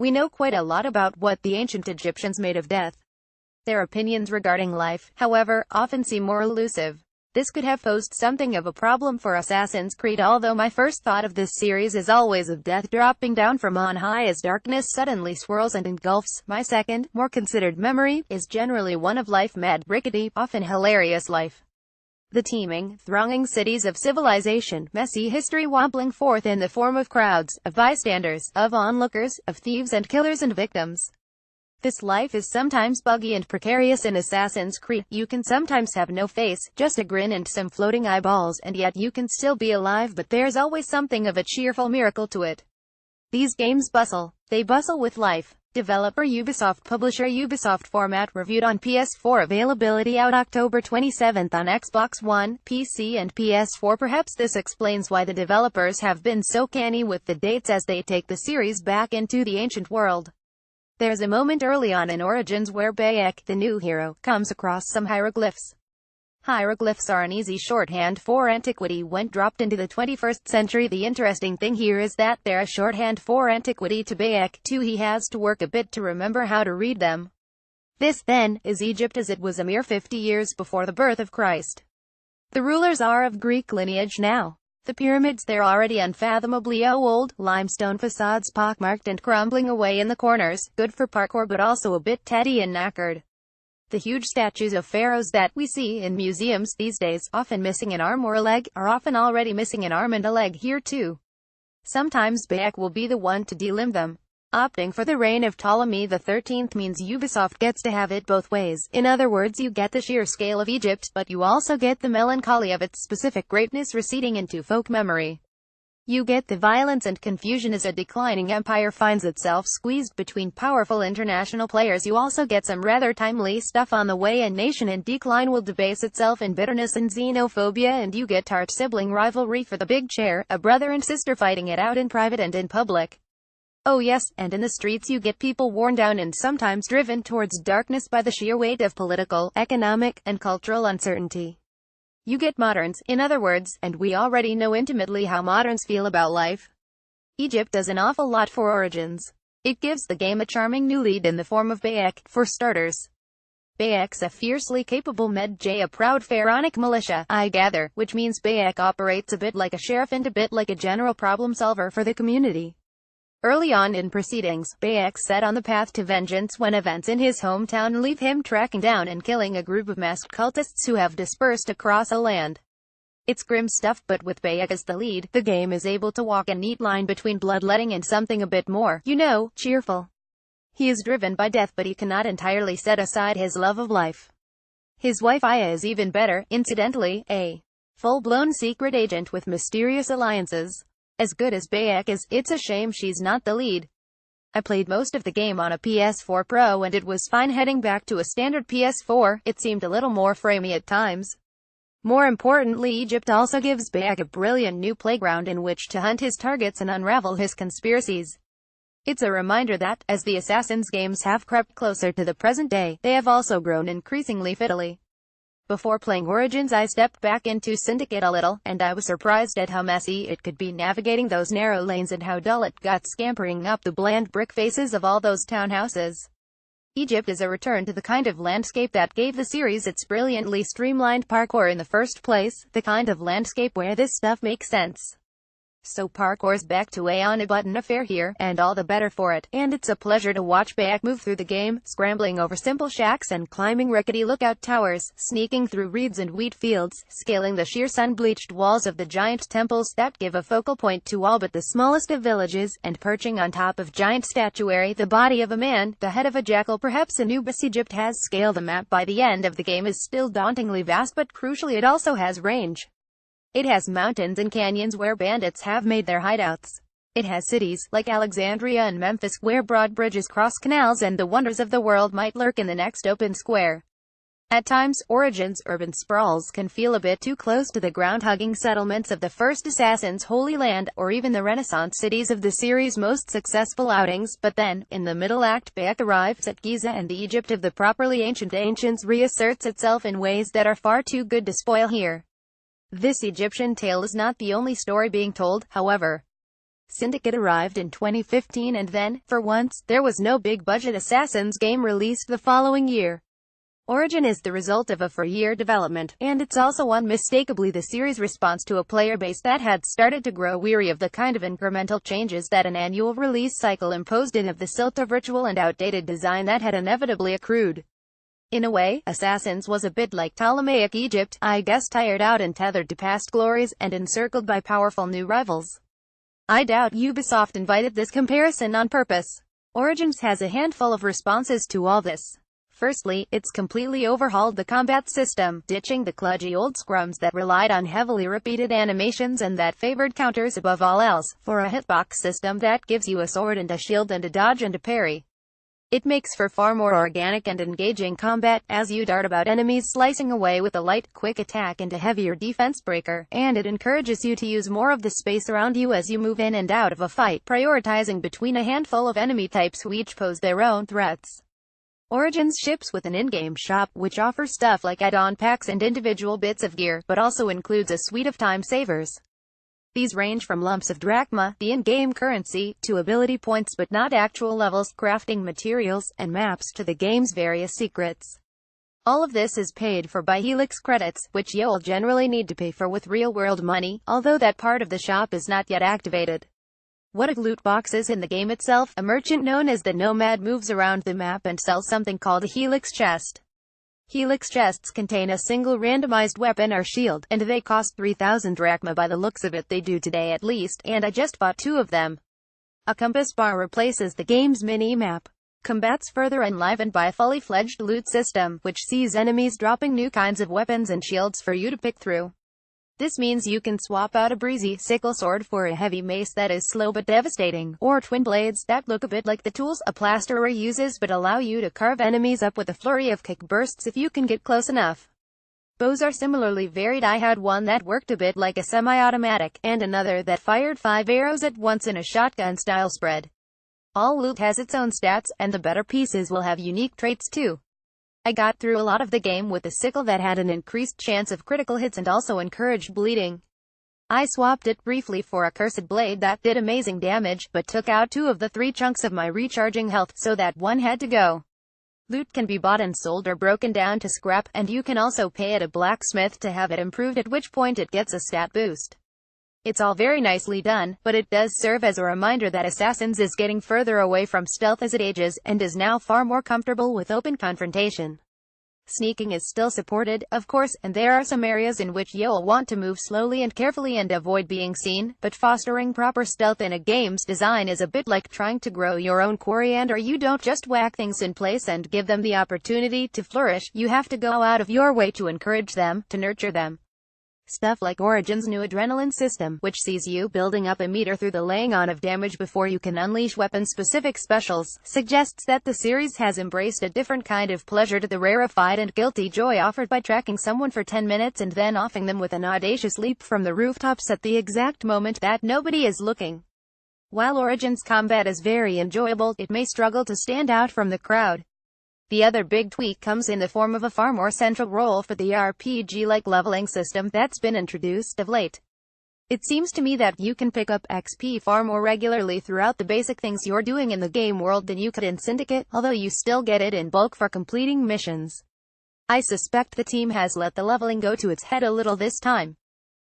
We know quite a lot about what the ancient Egyptians made of death. Their opinions regarding life, however, often seem more elusive. This could have posed something of a problem for Assassin's Creed, although my first thought of this series is always of death dropping down from on high as darkness suddenly swirls and engulfs. My second, more considered memory, is generally one of life, mad, rickety, often hilarious life. The teeming, thronging cities of civilization, messy history wobbling forth in the form of crowds, of bystanders, of onlookers, of thieves and killers and victims. This life is sometimes buggy and precarious in Assassin's Creed. You can sometimes have no face, just a grin and some floating eyeballs, and yet you can still be alive, but there's always something of a cheerful miracle to it. These games bustle. They bustle with life. Developer Ubisoft, publisher Ubisoft, format reviewed on PS4, availability out October 27th on Xbox One, PC and PS4. Perhaps this explains why the developers have been so canny with the dates as they take the series back into the ancient world. There's a moment early on in Origins where Bayek, the new hero, comes across some hieroglyphs. Hieroglyphs are an easy shorthand for antiquity when dropped into the 21st century. The interesting thing here is that they're a shorthand for antiquity to Bayek, too. He has to work a bit to remember how to read them. This, then, is Egypt as it was a mere 50 years before the birth of Christ. The rulers are of Greek lineage now. The pyramids, they're already unfathomably old, limestone facades pockmarked and crumbling away in the corners, good for parkour but also a bit tatty and knackered. The huge statues of pharaohs that we see in museums these days, often missing an arm or a leg, are often already missing an arm and a leg here too. Sometimes Bayek will be the one to delimb them. Opting for the reign of Ptolemy XIII means Ubisoft gets to have it both ways. In other words, you get the sheer scale of Egypt, but you also get the melancholy of its specific greatness receding into folk memory. You get the violence and confusion as a declining empire finds itself squeezed between powerful international players. You also get some rather timely stuff on the way. A nation in decline will debase itself in bitterness and xenophobia, and you get tart sibling rivalry for the big chair, a brother and sister fighting it out in private and in public. Oh yes, and in the streets you get people worn down and sometimes driven towards darkness by the sheer weight of political, economic, and cultural uncertainty. You get moderns, in other words, and we already know intimately how moderns feel about life. Egypt does an awful lot for Origins. It gives the game a charming new lead in the form of Bayek, for starters. Bayek's a fiercely capable Medjay, a proud pharaonic militia, I gather, which means Bayek operates a bit like a sheriff and a bit like a general problem solver for the community. Early on in proceedings, Bayek set on the path to vengeance when events in his hometown leave him tracking down and killing a group of masked cultists who have dispersed across the land. It's grim stuff, but with Bayek as the lead, the game is able to walk a neat line between bloodletting and something a bit more, cheerful. He is driven by death, but he cannot entirely set aside his love of life. His wife Aya is even better, incidentally, a full-blown secret agent with mysterious alliances. As good as Bayek is, it's a shame she's not the lead. I played most of the game on a PS4 Pro and it was fine. Heading back to a standard PS4, it seemed a little more framey at times. More importantly, Egypt also gives Bayek a brilliant new playground in which to hunt his targets and unravel his conspiracies. It's a reminder that, as the Assassin's games have crept closer to the present day, they have also grown increasingly fiddly. Before playing Origins I stepped back into Syndicate a little, and I was surprised at how messy it could be navigating those narrow lanes and how dull it got scampering up the bland brick faces of all those townhouses. Egypt is a return to the kind of landscape that gave the series its brilliantly streamlined parkour in the first place, the kind of landscape where this stuff makes sense. So parkour's back to a on-a-button affair here, and all the better for it, and it's a pleasure to watch Bayek move through the game, scrambling over simple shacks and climbing rickety lookout towers, sneaking through reeds and wheat fields, scaling the sheer sun-bleached walls of the giant temples that give a focal point to all but the smallest of villages, and perching on top of giant statuary, the body of a man, the head of a jackal. Perhaps Anubis. Egypt has scale. The map by the end of the game is still dauntingly vast, but crucially it also has range. It has mountains and canyons where bandits have made their hideouts. It has cities, like Alexandria and Memphis, where broad bridges cross canals and the wonders of the world might lurk in the next open square. At times, Origins' urban sprawls can feel a bit too close to the ground-hugging settlements of the first Assassin's Holy Land, or even the Renaissance cities of the series' most successful outings, but then, in the middle act, Bayek arrives at Giza and the Egypt of the properly ancient ancients reasserts itself in ways that are far too good to spoil here. This Egyptian tale is not the only story being told, however. Syndicate arrived in 2015 and then, for once, there was no big-budget Assassin's game released the following year. Origin is the result of a 4-year development, and it's also unmistakably the series' response to a player base that had started to grow weary of the kind of incremental changes that an annual release cycle imposed and of the silt of ritual and outdated design that had inevitably accrued. In a way, Assassins was a bit like Ptolemaic Egypt, I guess, tired out and tethered to past glories, and encircled by powerful new rivals. I doubt Ubisoft invited this comparison on purpose. Origins has a handful of responses to all this. Firstly, it's completely overhauled the combat system, ditching the kludgy old scrums that relied on heavily repeated animations and that favored counters above all else, for a hitbox system that gives you a sword and a shield and a dodge and a parry. It makes for far more organic and engaging combat, as you dart about enemies slicing away with a light, quick attack and a heavier defense breaker, and it encourages you to use more of the space around you as you move in and out of a fight, prioritizing between a handful of enemy types who each pose their own threats. Origins ships with an in-game shop, which offers stuff like add-on packs and individual bits of gear, but also includes a suite of time savers. These range from lumps of drachma, the in-game currency, to ability points but not actual levels, crafting materials, and maps to the game's various secrets. All of this is paid for by Helix credits, which you'll generally need to pay for with real-world money, although that part of the shop is not yet activated. What of loot boxes in the game itself? A merchant known as the Nomad moves around the map and sells something called a Helix chest. Helix chests contain a single randomized weapon or shield, and they cost 3,000 drachma by the looks of it. They do today at least, and I just bought 2 of them. A compass bar replaces the game's mini-map. Combat's further enlivened by a fully fledged loot system, which sees enemies dropping new kinds of weapons and shields for you to pick through. This means you can swap out a breezy sickle sword for a heavy mace that is slow but devastating, or twin blades that look a bit like the tools a plasterer uses but allow you to carve enemies up with a flurry of kick bursts if you can get close enough. Bows are similarly varied. I had one that worked a bit like a semi-automatic, and another that fired 5 arrows at once in a shotgun-style spread. All loot has its own stats, and the better pieces will have unique traits too. I got through a lot of the game with a sickle that had an increased chance of critical hits and also encouraged bleeding. I swapped it briefly for a cursed blade that did amazing damage, but took out 2 of the 3 chunks of my recharging health, so that one had to go. Loot can be bought and sold or broken down to scrap, and you can also pay at a blacksmith to have it improved, at which point it gets a stat boost. It's all very nicely done, but it does serve as a reminder that Assassins is getting further away from stealth as it ages, and is now far more comfortable with open confrontation. Sneaking is still supported, of course, and there are some areas in which you'll want to move slowly and carefully and avoid being seen, but fostering proper stealth in a game's design is a bit like trying to grow your own coriander. You don't just whack things in place and give them the opportunity to flourish, you have to go out of your way to encourage them, to nurture them. Stuff like Origin's new adrenaline system, which sees you building up a meter through the laying on of damage before you can unleash weapon-specific specials, suggests that the series has embraced a different kind of pleasure to the rarefied and guilty joy offered by tracking someone for 10 minutes and then offing them with an audacious leap from the rooftops at the exact moment that nobody is looking. While Origin's combat is very enjoyable, it may struggle to stand out from the crowd. The other big tweak comes in the form of a far more central role for the RPG-like leveling system that's been introduced of late. It seems to me that you can pick up XP far more regularly throughout the basic things you're doing in the game world than you could in Syndicate, although you still get it in bulk for completing missions. I suspect the team has let the leveling go to its head a little this time.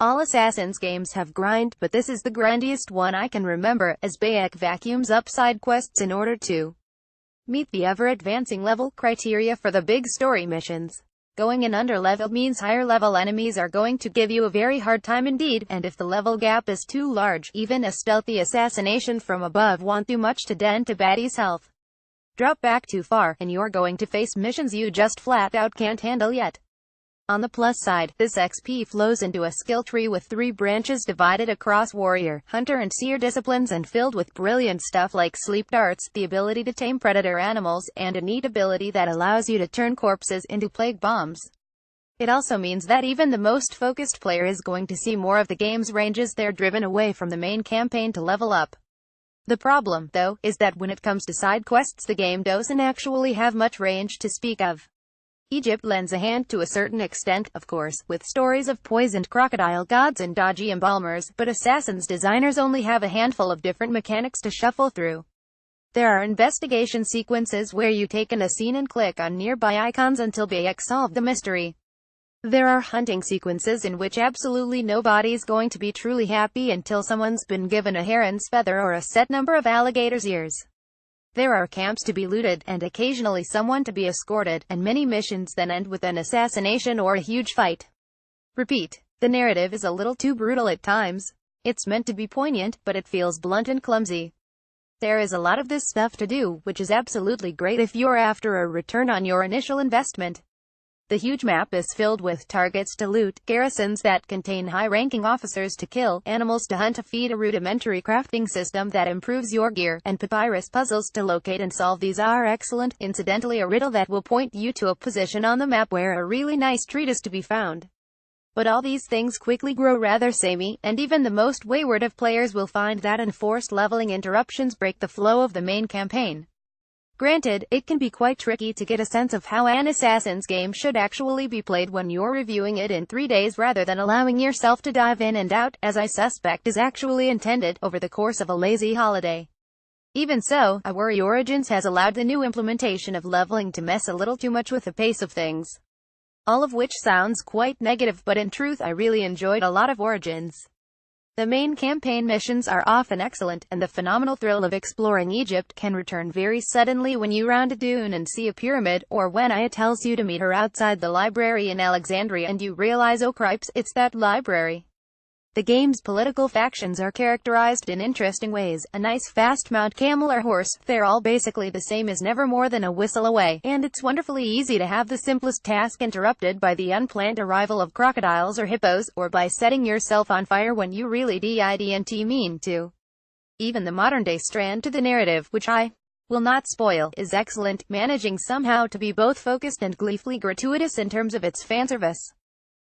All Assassin's games have grind, but this is the grindiest one I can remember, as Bayek vacuums up side quests in order to meet the ever-advancing level criteria for the big story missions. Going in under-leveled means higher-level enemies are going to give you a very hard time indeed, and if the level gap is too large, even a stealthy assassination from above won't do much to dent a baddie's health. Drop back too far, and you're going to face missions you just flat-out can't handle yet. On the plus side, this XP flows into a skill tree with 3 branches divided across warrior, hunter and seer disciplines and filled with brilliant stuff like sleep darts, the ability to tame predator animals, and a neat ability that allows you to turn corpses into plague bombs. It also means that even the most focused player is going to see more of the game's ranges. They're driven away from the main campaign to level up. The problem, though, is that when it comes to side quests the game doesn't actually have much range to speak of. Egypt lends a hand to a certain extent, of course, with stories of poisoned crocodile gods and dodgy embalmers, but Assassin's designers only have a handful of different mechanics to shuffle through. There are investigation sequences where you take in a scene and click on nearby icons until Bayek solved the mystery. There are hunting sequences in which absolutely nobody's going to be truly happy until someone's been given a heron's feather or a set number of alligator's ears. There are camps to be looted, and occasionally someone to be escorted, and many missions then end with an assassination or a huge fight. Repeat. The narrative is a little too brutal at times. It's meant to be poignant, but it feels blunt and clumsy. There is a lot of this stuff to do, which is absolutely great if you're after a return on your initial investment. The huge map is filled with targets to loot, garrisons that contain high-ranking officers to kill, animals to hunt, a feed, a rudimentary crafting system that improves your gear, and papyrus puzzles to locate and solve. These are excellent. Incidentally, a riddle that will point you to a position on the map where a really nice treat is to be found. But all these things quickly grow rather samey, and even the most wayward of players will find that enforced leveling interruptions break the flow of the main campaign. Granted, it can be quite tricky to get a sense of how an Assassin's game should actually be played when you're reviewing it in 3 days rather than allowing yourself to dive in and out, as I suspect is actually intended, over the course of a lazy holiday. Even so, I worry Origins has allowed the new implementation of leveling to mess a little too much with the pace of things. All of which sounds quite negative, but in truth I really enjoyed a lot of Origins. The main campaign missions are often excellent, and the phenomenal thrill of exploring Egypt can return very suddenly when you round a dune and see a pyramid, or when Aya tells you to meet her outside the library in Alexandria and you realize, oh cripes, it's that library. The game's political factions are characterized in interesting ways. A nice fast mount, camel or horse, they're all basically the same, is never more than a whistle away, and it's wonderfully easy to have the simplest task interrupted by the unplanned arrival of crocodiles or hippos, or by setting yourself on fire when you really didn't mean to. Even the modern-day strand to the narrative, which I will not spoil, is excellent, managing somehow to be both focused and gleefully gratuitous in terms of its fanservice.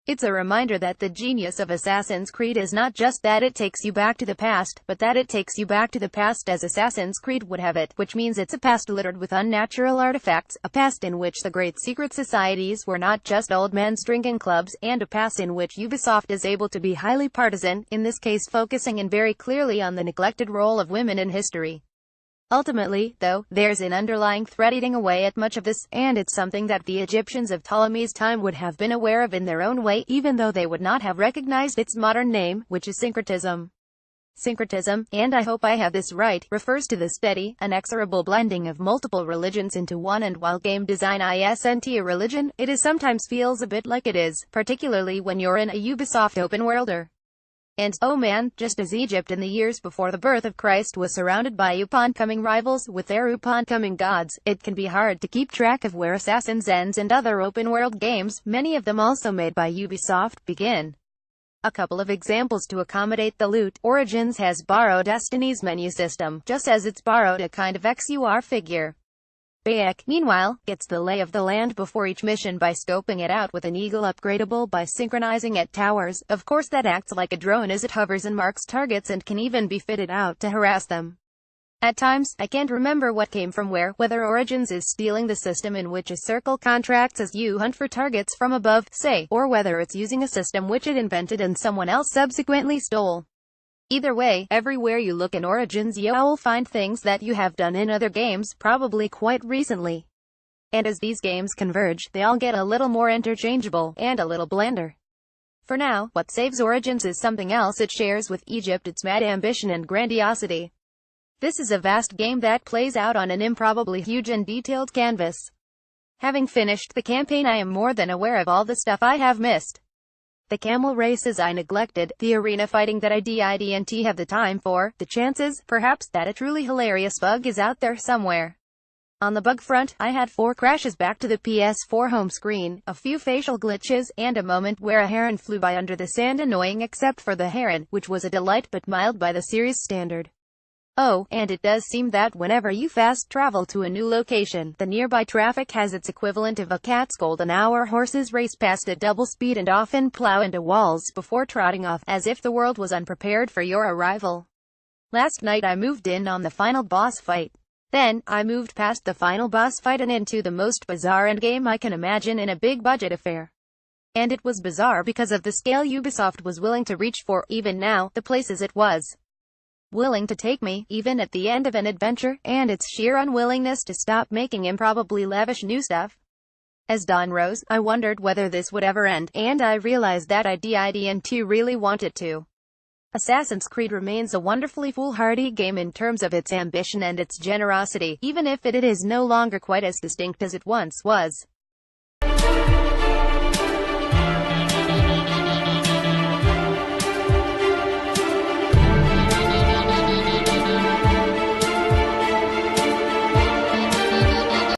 It's a reminder that the genius of Assassin's Creed is not just that it takes you back to the past, but that it takes you back to the past as Assassin's Creed would have it, which means it's a past littered with unnatural artifacts, a past in which the great secret societies were not just old men's drinking clubs, and a past in which Ubisoft is able to be highly partisan, in this case focusing in very clearly on the neglected role of women in history. Ultimately, though, there's an underlying thread eating away at much of this, and it's something that the Egyptians of Ptolemy's time would have been aware of in their own way, even though they would not have recognized its modern name, which is syncretism. Syncretism, and I hope I have this right, refers to the steady, inexorable blending of multiple religions into one, and while game design isn't a religion, it is sometimes feels a bit like it is, particularly when you're in a Ubisoft open-worlder. And, oh man, just as Egypt in the years before the birth of Christ was surrounded by upon-coming rivals with their upon-coming gods, it can be hard to keep track of where Assassin's ends and other open-world games, many of them also made by Ubisoft, begin. A couple of examples to accommodate the loot. Origins has borrowed Destiny's menu system, just as it's borrowed a kind of XUR figure. Bayek, meanwhile, gets the lay of the land before each mission by scoping it out with an eagle, upgradable by synchronizing at towers. Of course that acts like a drone as it hovers and marks targets, and can even be fitted out to harass them. At times, I can't remember what came from where, whether Origins is stealing the system in which a circle contracts as you hunt for targets from above, say, or whether it's using a system which it invented and someone else subsequently stole. Either way, everywhere you look in Origins you'll find things that you have done in other games, probably quite recently. And as these games converge, they all get a little more interchangeable, and a little blander. For now, what saves Origins is something else it shares with Egypt: its mad ambition and grandiosity. This is a vast game that plays out on an improbably huge and detailed canvas. Having finished the campaign, I am more than aware of all the stuff I have missed. The camel races I neglected, the arena fighting that I didn't have the time for, the chances, perhaps, that a truly hilarious bug is out there somewhere. On the bug front, I had 4 crashes back to the PS4 home screen, a few facial glitches, and a moment where a heron flew by under the sand, annoying except for the heron, which was a delight but mild by the series standard. Oh, and it does seem that whenever you fast travel to a new location, the nearby traffic has its equivalent of a cat's golden hour. Horses race past at double speed and often plow into walls before trotting off, as if the world was unprepared for your arrival. Last night I moved in on the final boss fight. Then, I moved past the final boss fight and into the most bizarre endgame I can imagine in a big-budget affair. And it was bizarre because of the scale Ubisoft was willing to reach for, even now, the places it was willing to take me, even at the end of an adventure, and its sheer unwillingness to stop making improbably lavish new stuff. As dawn rose, I wondered whether this would ever end, and I realized that I didn't really want it to. Assassin's Creed remains a wonderfully foolhardy game in terms of its ambition and its generosity, even if it is no longer quite as distinct as it once was.